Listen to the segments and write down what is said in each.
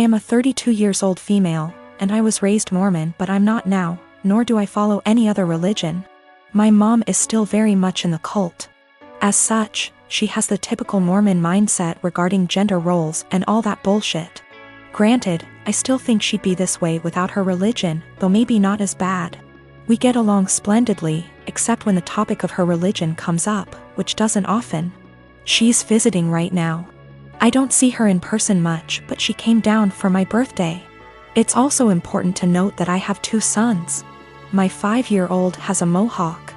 I am a 32 years old female, and I was raised Mormon, but I'm not now, nor do I follow any other religion. My mom is still very much in the cult. As such, she has the typical Mormon mindset regarding gender roles and all that bullshit. Granted, I still think she'd be this way without her religion, though maybe not as bad. We get along splendidly, except when the topic of her religion comes up, which doesn't often. She's visiting right now. I don't see her in person much, but she came down for my birthday. It's also important to note that I have 2 sons. My 5-year-old has a mohawk.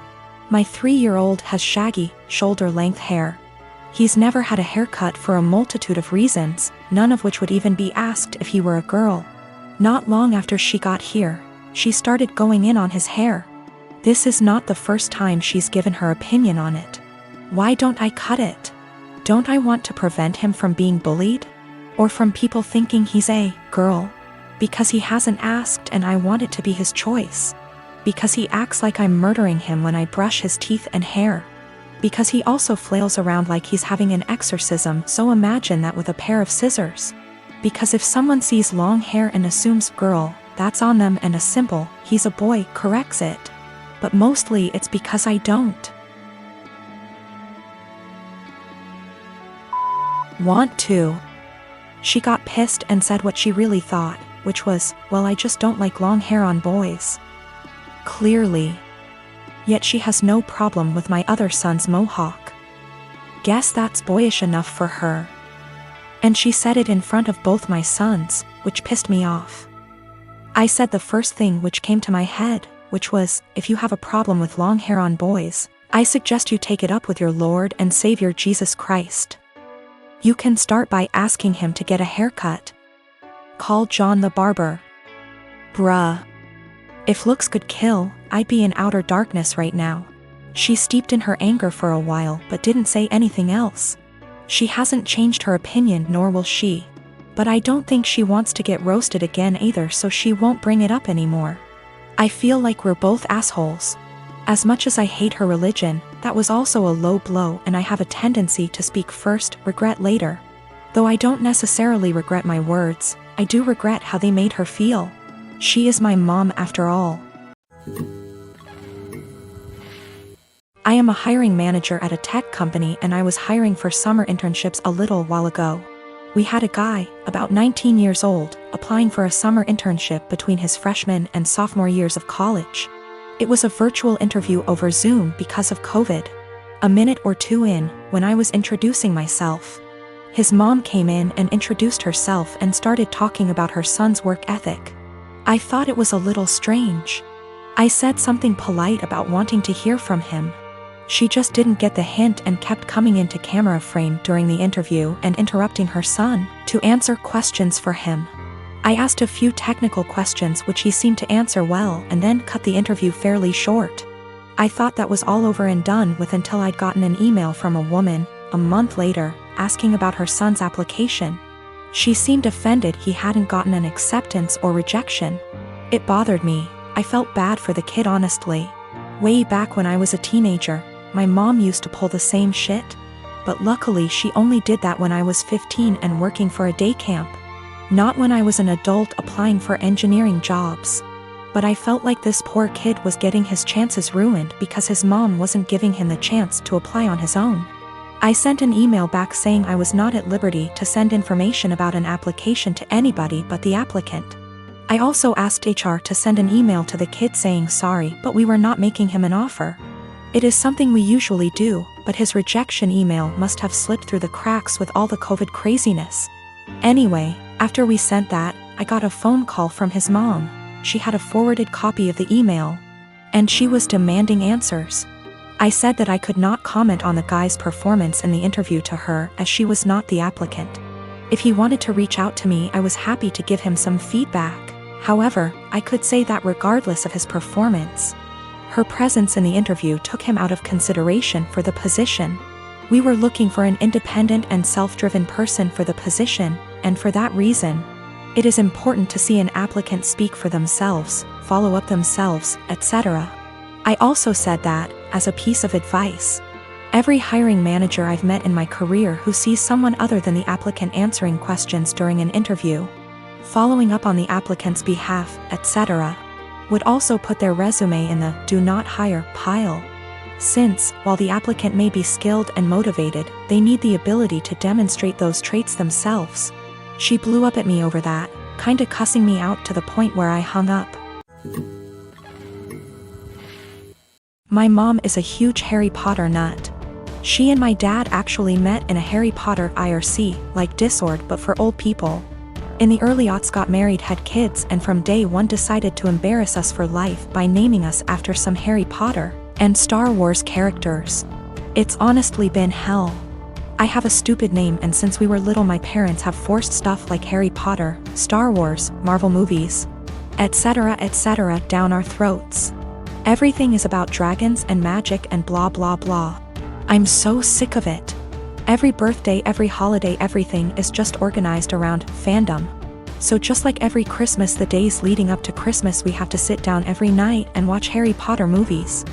My 3-year-old has shaggy, shoulder-length hair. He's never had a haircut for a multitude of reasons, none of which would even be asked if he were a girl. Not long after she got here, she started going in on his hair. This is not the first time she's given her opinion on it. Why don't I cut it? Don't I want to prevent him from being bullied? Or from people thinking he's a girl? Because he hasn't asked and I want it to be his choice. Because he acts like I'm murdering him when I brush his teeth and hair. Because he also flails around like he's having an exorcism, so imagine that with a pair of scissors. Because if someone sees long hair and assumes girl, that's on them, and a simple, he's a boy, corrects it. But mostly it's because I don't want to. She got pissed and said what she really thought, which was, well, I just don't like long hair on boys. Clearly. Yet she has no problem with my other son's mohawk. Guess that's boyish enough for her. And she said it in front of both my sons, which pissed me off. I said the first thing which came to my head, which was, if you have a problem with long hair on boys, I suggest you take it up with your Lord and Savior Jesus Christ. You can start by asking him to get a haircut. Call John the barber. Bruh. If looks could kill, I'd be in outer darkness right now. She steeped in her anger for a while but didn't say anything else. She hasn't changed her opinion, nor will she. But I don't think she wants to get roasted again either, so she won't bring it up anymore. I feel like we're both assholes. As much as I hate her religion, that was also a low blow, and I have a tendency to speak first, regret later. Though I don't necessarily regret my words, I do regret how they made her feel. She is my mom after all. I am a hiring manager at a tech company, and I was hiring for summer internships a little while ago. We had a guy, about 19 years old, applying for a summer internship between his freshman and sophomore years of college. It was a virtual interview over Zoom because of COVID. A minute or two in, when I was introducing myself, his mom came in and introduced herself and started talking about her son's work ethic. I thought it was a little strange. I said something polite about wanting to hear from him. She just didn't get the hint and kept coming into camera frame during the interview and interrupting her son to answer questions for him. I asked a few technical questions which he seemed to answer well and then cut the interview fairly short. I thought that was all over and done with until I'd gotten an email from a woman, a month later, asking about her son's application. She seemed offended he hadn't gotten an acceptance or rejection. It bothered me. I felt bad for the kid, honestly. Way back when I was a teenager, my mom used to pull the same shit. But luckily she only did that when I was 15 and working for a day camp. Not when I was an adult applying for engineering jobs. But I felt like this poor kid was getting his chances ruined because his mom wasn't giving him the chance to apply on his own. I sent an email back saying I was not at liberty to send information about an application to anybody but the applicant. I also asked HR to send an email to the kid saying sorry, but we were not making him an offer. It is something we usually do, but his rejection email must have slipped through the cracks with all the COVID craziness. Anyway, after we sent that, I got a phone call from his mom. She had a forwarded copy of the email, and she was demanding answers. I said that I could not comment on the guy's performance in the interview to her as she was not the applicant. If he wanted to reach out to me, I was happy to give him some feedback. However, I could say that regardless of his performance, her presence in the interview took him out of consideration for the position. We were looking for an independent and self-driven person for the position, and for that reason, it is important to see an applicant speak for themselves, follow up themselves, etc. I also said that, as a piece of advice, every hiring manager I've met in my career who sees someone other than the applicant answering questions during an interview following up on the applicant's behalf, etc. Would also put their resume in the do not hire pile. Since, while the applicant may be skilled and motivated, they need the ability to demonstrate those traits themselves. She blew up at me over that, kinda cussing me out to the point where I hung up. My mom is a huge Harry Potter nut. She and my dad actually met in a Harry Potter IRC, like Discord but for old people. In the early aughts got married, had kids, and from day one decided to embarrass us for life by naming us after some Harry Potter and Star Wars characters. It's honestly been hell. I have a stupid name, and since we were little my parents have forced stuff like Harry Potter, Star Wars, Marvel movies, etc. down our throats. Everything is about dragons and magic and blah blah blah. I'm so sick of it. Every birthday, every holiday, everything is just organized around fandom. So just like every Christmas, the days leading up to Christmas we have to sit down every night and watch Harry Potter movies.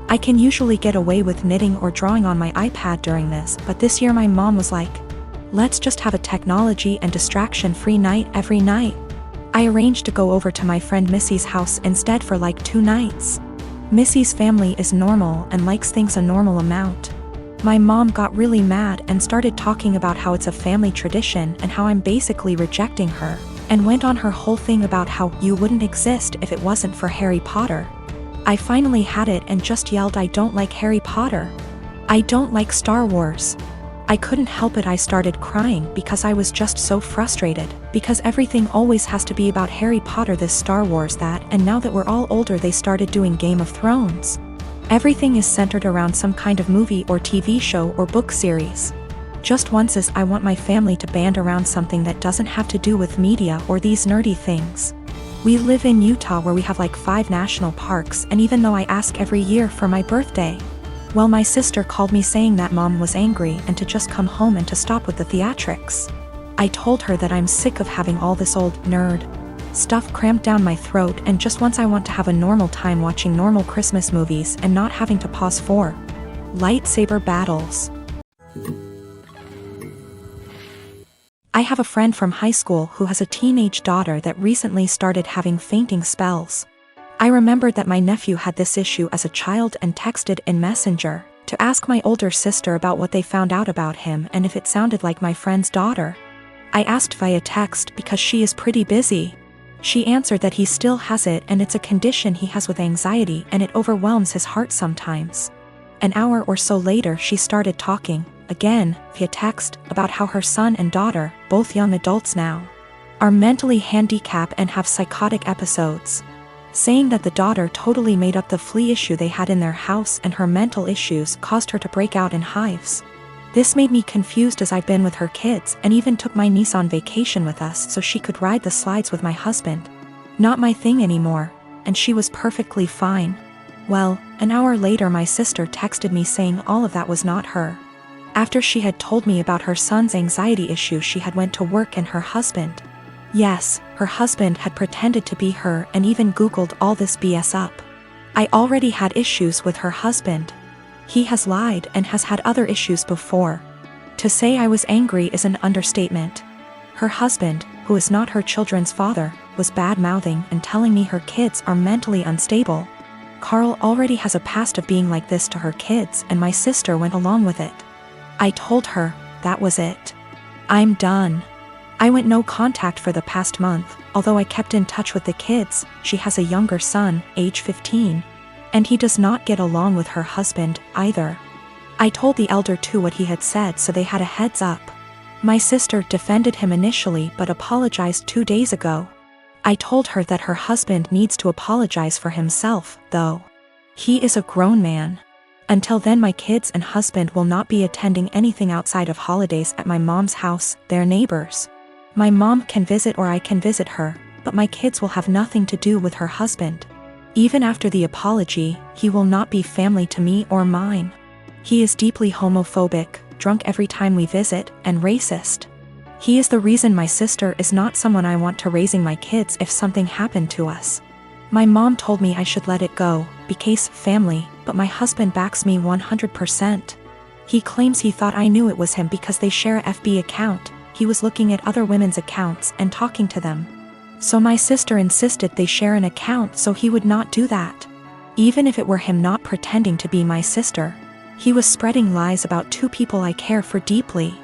I can usually get away with knitting or drawing on my iPad during this, but this year my mom was like, let's just have a technology and distraction-free night every night. I arranged to go over to my friend Missy's house instead for like 2 nights. Missy's family is normal and likes things a normal amount. My mom got really mad and started talking about how it's a family tradition and how I'm basically rejecting her, and went on her whole thing about how you wouldn't exist if it wasn't for Harry Potter. I finally had it and just yelled, I don't like Harry Potter. I don't like Star Wars. I couldn't help it. I started crying because I was just so frustrated, because everything always has to be about Harry Potter, this, Star Wars, that, and now that we're all older they started doing Game of Thrones. Everything is centered around some kind of movie or TV show or book series. Just once is I want my family to band around something that doesn't have to do with media or these nerdy things. We live in Utah where we have like 5 national parks, and even though I ask every year for my birthday, well, my sister called me saying that mom was angry and to just come home and to stop with the theatrics. I told her that I'm sick of having all this old nerd stuff cramped down my throat, and just once I want to have a normal time watching normal Christmas movies and not having to pause for lightsaber battles. I have a friend from high school who has a teenage daughter that recently started having fainting spells. I remembered that my nephew had this issue as a child and texted in Messenger to ask my older sister about what they found out about him and if it sounded like my friend's daughter. I asked via text because she is pretty busy. She answered that he still has it and it's a condition he has with anxiety and it overwhelms his heart sometimes. An hour or so later she started talking, again, via text, about how her son and daughter, both young adults now, are mentally handicapped and have psychotic episodes, saying that the daughter totally made up the flea issue they had in their house and her mental issues caused her to break out in hives. This made me confused as I've been with her kids and even took my niece on vacation with us so she could ride the slides with my husband. Not my thing anymore, and she was perfectly fine. Well, an hour later my sister texted me saying all of that was not her. After she had told me about her son's anxiety issue, she had went to work and her husband. Yes, her husband had pretended to be her and even Googled all this BS up. I already had issues with her husband. He has lied and has had other issues before. To say I was angry is an understatement. Her husband, who is not her children's father, was bad-mouthing and telling me her kids are mentally unstable. Carl already has a past of being like this to her kids, and my sister went along with it. I told her, that was it. I'm done. I went no contact for the past month, although I kept in touch with the kids. She has a younger son, age 15, and he does not get along with her husband, either. I told the elder too what he had said so they had a heads up. My sister defended him initially but apologized 2 days ago. I told her that her husband needs to apologize for himself, though. He is a grown man. Until then my kids and husband will not be attending anything outside of holidays at my mom's house, their neighbors. My mom can visit or I can visit her, but my kids will have nothing to do with her husband. Even after the apology, he will not be family to me or mine. He is deeply homophobic, drunk every time we visit, and racist. He is the reason my sister is not someone I want to raising my kids if something happened to us. My mom told me I should let it go, because family, but my husband backs me 100%. He claims he thought I knew it was him because they share a FB account. He was looking at other women's accounts and talking to them. So my sister insisted they share an account so he would not do that. Even if it were him not pretending to be my sister. He was spreading lies about two people I care for deeply.